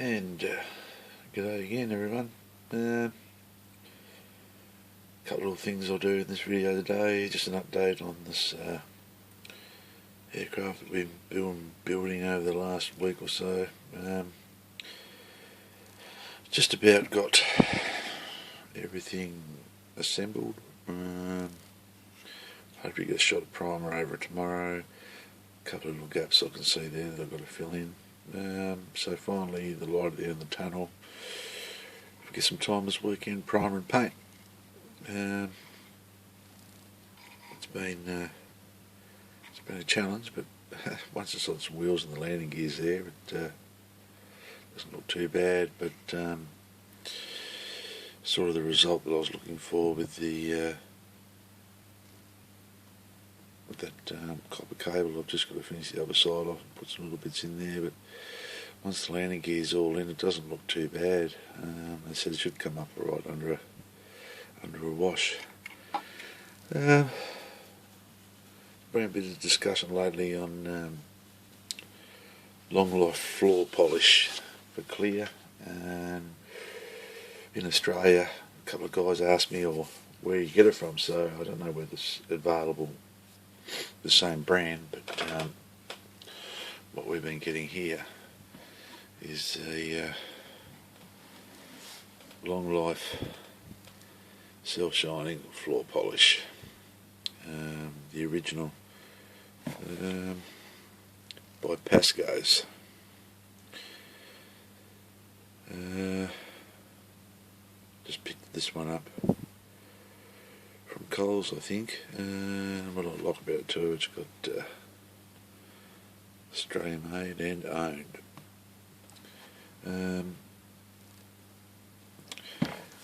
And g'day again, everyone. Couple of things I'll do in this video today. Just an update on this aircraft that we've been building over the last week or so. Just about got everything assembled. Hopefully get a shot of primer over it tomorrow. A couple of little gaps I can see there that I've got to fill in. So finally the light at the end of the tunnel. If we get some time this weekend, primer and paint. It's been a challenge, but once it's on some wheels and the landing gear's there, it doesn't look too bad. But sort of the result that I was looking for with the that copper cable. I've just got to finish the other side off and put some little bits in there, but once the landing gear's all in, it doesn't look too bad. They said it should come up alright under a wash. Been a bit of discussion lately on long life floor polish for clear, and in Australia a couple of guys asked me where you get it from, so I don't know whether it's available, the same brand, but what we've been getting here is a long life self-shining floor polish, the original by Pascoe's. Just picked this one up from Coles, I think. What I like about it too, it's got Australian made and owned.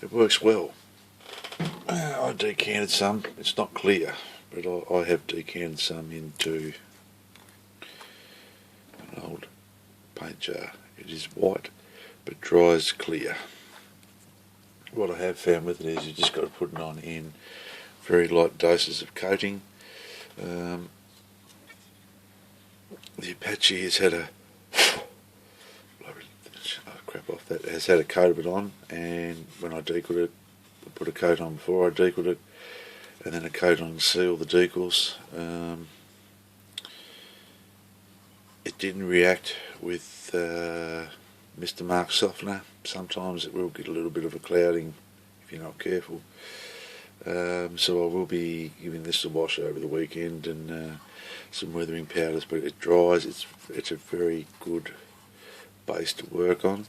It works well. I decanted some. It's not clear, but I have decanted some into an old paint jar. It is white but dries clear. What I have found with it is you just got to put it on in very light doses of coating. The Apache has had a has had a coat of it on, and when I decaled it, I put a coat on before I decaled it, and then a coat on to seal the decals. It didn't react with Mr. Mark softener. Sometimes it will get a little bit of a clouding if you're not careful. So I will be giving this a wash over the weekend and some weathering powders, but it dries. It's a very good base to work on.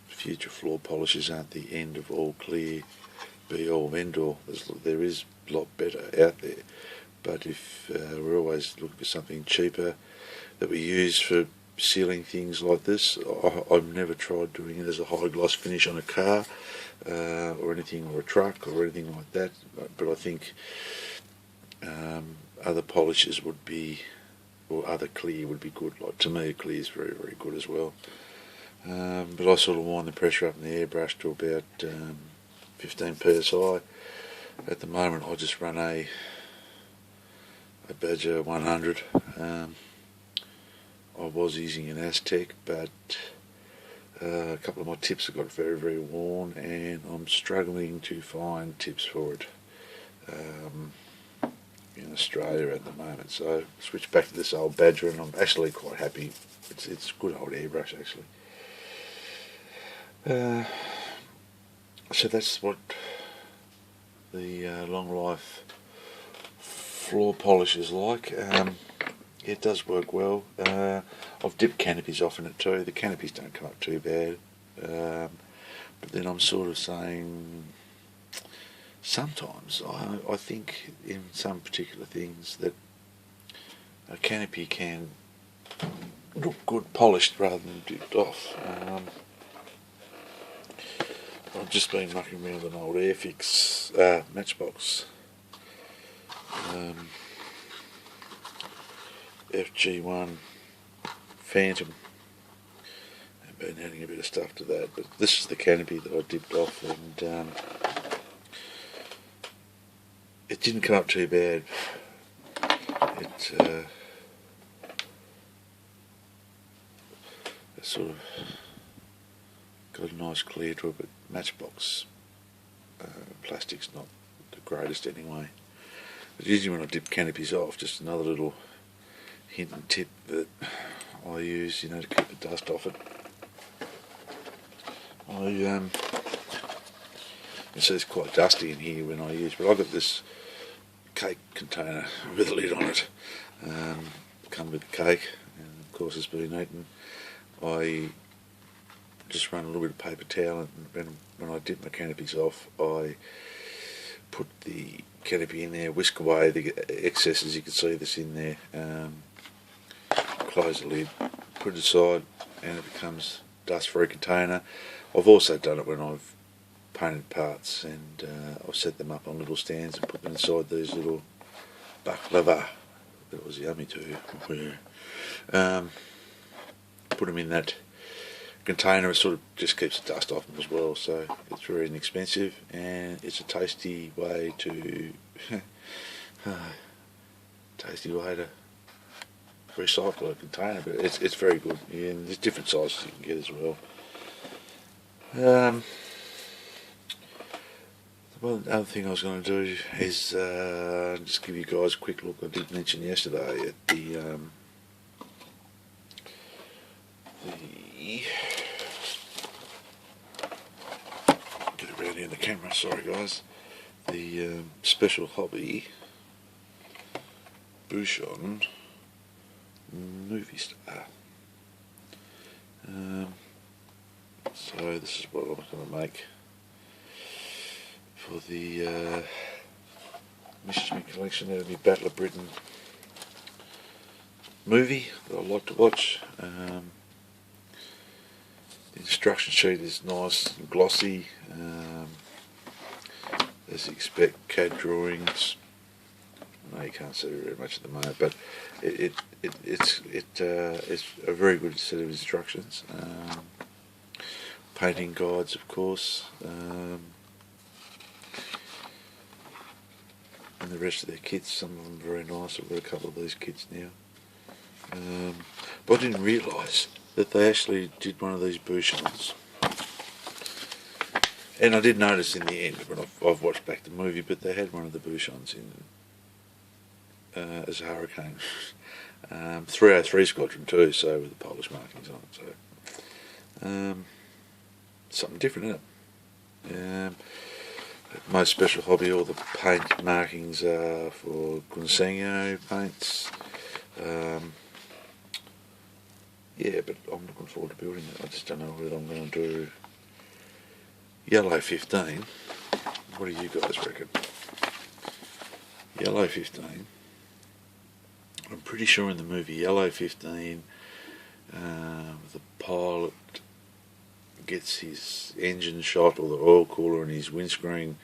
Future floor polishes aren't the end of all clear, be all end all. There is a lot better out there, but if we're always looking for something cheaper that we use for sealing things like this, I've never tried doing it as a high gloss finish on a car or anything, or a truck or anything like that, but I think other polishes would be, or other clear would be good. Like, to me, clear is very, very good as well. But I sort of wind the pressure up in the airbrush to about 15 psi. At the moment I just run a Badger 100. I was using an Aztec, but a couple of my tips have got very, very worn, and I'm struggling to find tips for it in Australia at the moment. So I switched back to this old Badger, and I'm actually quite happy. It's a good old airbrush actually. So that's what the long life floor polish is like. It does work well. I've dipped canopies off in it too. The canopies don't come up too bad, but then I'm sort of saying sometimes I think in some particular things that a canopy can look good polished rather than dipped off. I've just been mucking around with an old Airfix Matchbox FG1 Phantom, and been adding a bit of stuff to that, but this is the canopy that I dipped off, and it didn't come up too bad. sort of got a nice clear to it, but Matchbox plastic's not the greatest anyway. But usually when I dip canopies off, just another little hint and tip that I use, to keep the dust off it. It's quite dusty in here when I use, but I've got this cake container with a lid on it. Come with the cake, and of course it's been eaten. I just run a little bit of paper towel, and when I dip my canopies off, I put the canopy in there, whisk away the excesses. You can see this in there. Close the lid, put it aside, and it becomes dust-free container. I've also done it when I've painted parts, and I've set them up on little stands and put them inside these little baklava. That was yummy too. Put them in that container. It sort of just keeps the dust off them as well, so it's very inexpensive, and it's a tasty way to recycle a container. But it's very good. Yeah, and there's different sizes you can get as well. Well, the other thing I was going to do is just give you guys a quick look. I did mention yesterday at the get around here in the camera. Sorry, guys. The Special Hobby Buchon movie star. So this is what I'm going to make for the Mrs. Smith collection. That'll be Battle of Britain movie that I like to watch. The instruction sheet is nice and glossy. As you expect, CAD drawings. No, you can't see very much at the moment, but it's a very good set of instructions. Painting guides, of course. And the rest of their kits, some of them very nice. I've got a couple of these kits now. But I didn't realise that they actually did one of these Buchons. And I did notice in the end when I've watched back the movie, but they had one of the Buchons in as a Hurricane. 303 Squadron too, so with the Polish markings on it. So something different, isn't it? Most Special Hobby, all the paint markings are for Gunsengo paints. Yeah, but I'm looking forward to building it. I just don't know whether I'm going to do Yellow 15. What do you guys reckon? Yellow 15. I'm pretty sure in the movie Yellow 15, the pilot gets his engine shot, or the oil cooler in his windscreen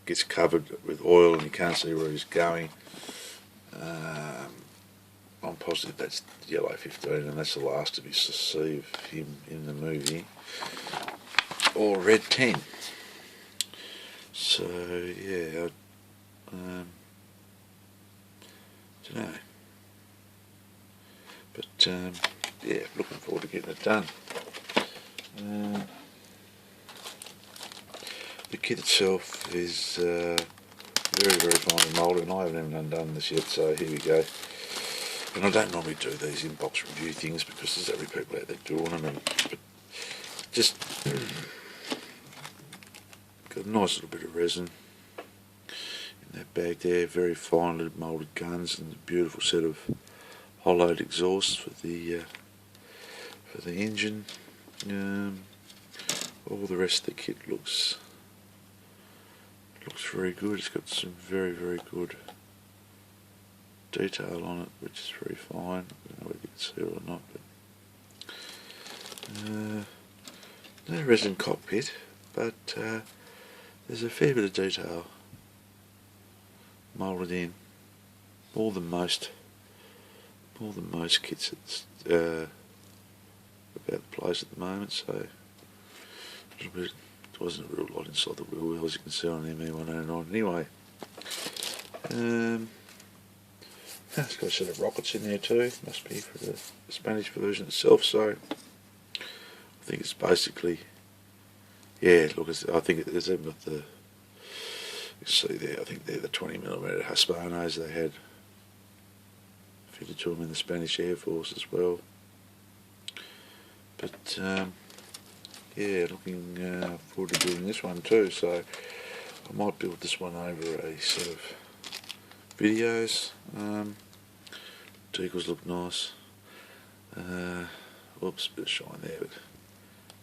gets covered with oil and you can't see where he's going. I'm positive that's Yellow 15, and that's the last to be see of him in the movie. Or Red 10. So yeah, I don't know. But yeah, looking forward to getting it done. The kit itself is very, very finely moulded, and I haven't even undone this yet, so here we go. And I don't normally do these in-box review things because there's every people out there doing them, but just got a nice little bit of resin in that bag there, very finely moulded guns, and a beautiful set of hollowed exhausts for the engine. All the rest of the kit looks very good. It's got some very, very good detail on it, which is very fine. I don't know whether you can see it or not, but no resin cockpit, but there's a fair bit of detail moulded in. More than most kits that's about the place at the moment, so a little bit. There wasn't a real lot inside the wheel as you can see on the ME109. Anyway, It's got a set of rockets in there too, must be for the Spanish version itself, so I think it's basically, yeah, look, I think it's even got the, you see there, I think they're the 20mm Hispanos they had fitted to them in the Spanish Air Force as well. But yeah, looking forward to building this one too, so I might build this one over a set of videos. Decals look nice. Whoops, bit of shine there, but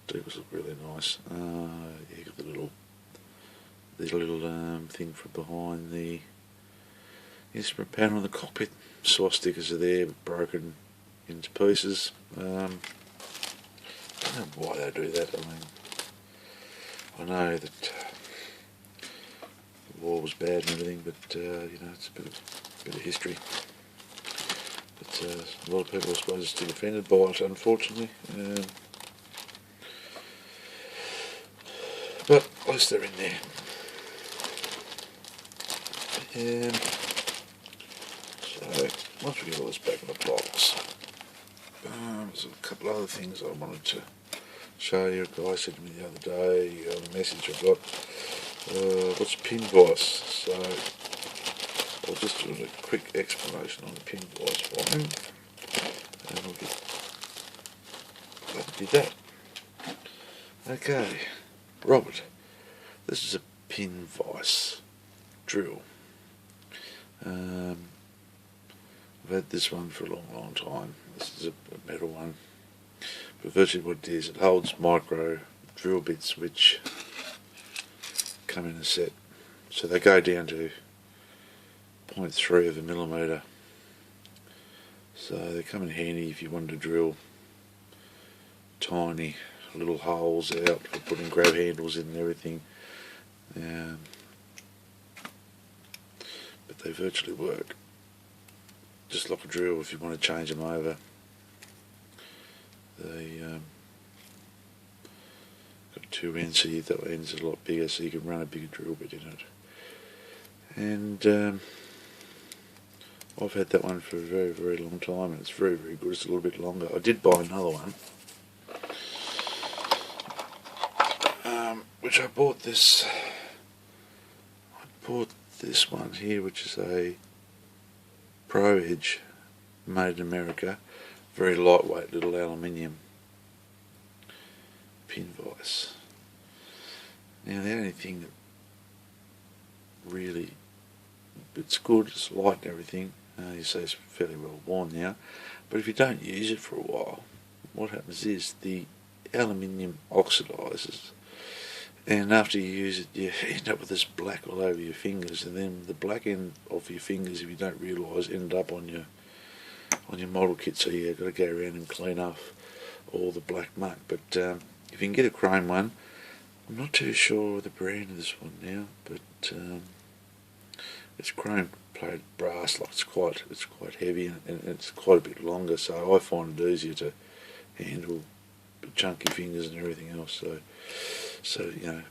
decals look really nice. Yeah, you got the little thing from behind the instrument panel in the cockpit. Soft stickers are there, but broken into pieces. I don't know why they do that. I mean, I know that the war was bad and everything, but you know, it's a bit of history. But a lot of people, I suppose, are still offended by it, unfortunately. But at least they're in there. So once we get all this back in the box, there's a couple other things I wanted to show you. A guy said to me the other day on a message I got, what's pin vise? So I'll just do a quick explanation on the pin vise for him, and we'll get glad to do that. Okay, Robert, this is a pin vise drill. I've had this one for a long time. This is a metal one, but virtually what it is, it holds micro drill bits which come in a set, so they go down to 0.3 of a millimetre, so they come in handy if you want to drill tiny little holes out for putting grab handles in and everything. But they virtually work just like a drill if you want to change them over. They got two ends, so that end's a lot bigger, so you can run a bigger drill bit in it. And I've had that one for a very long time, and it's very good. It's a little bit longer. I did buy another one, which I bought this one here, which is a Pro Edge made in America, very lightweight little aluminium pin vise. Now the only thing that really, it's good, it's light and everything, you say it's fairly well worn now, but if you don't use it for a while, what happens is the aluminium oxidises, and after you use it you end up with this black all over your fingers, and then the black end of your fingers, if you don't realise, end up on your model kit, so you've got to go around and clean off all the black muck. But if you can get a chrome one, I'm not too sure the brand of this one now, but it's chrome plated brass, like it's quite heavy, and it's quite a bit longer, so I find it easier to handle chunky fingers and everything else. So you know,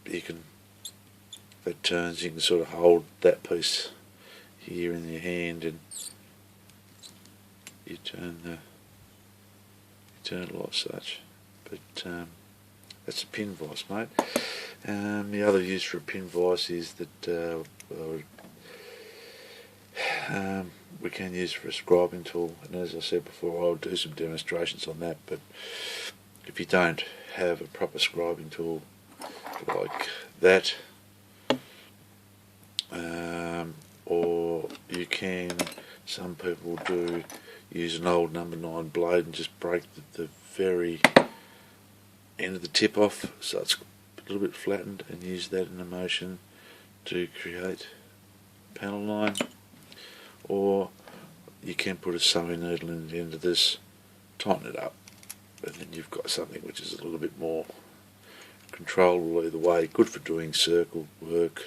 you can, if it turns, you can sort of hold that piece here in your hand, and you turn it like such. But that's a pin vise, mate. The other use for a pin vise is that we can use for a scribing tool, and as I said before, I'll do some demonstrations on that. But if you don't have a proper scribing tool like that, or you can, some people do use an old number 9 blade and just break the very end of the tip off, so it's a little bit flattened, and use that in the motion to create panel line. Or you can put a sewing needle in the end of this, tighten it up, and then you've got something which is a little bit more controllable either way. Good for doing circle work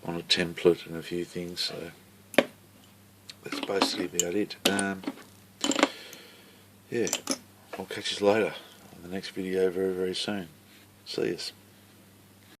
on a template and a few things. So that's basically about it. Yeah, I'll catch you later on the next video very soon. See yous.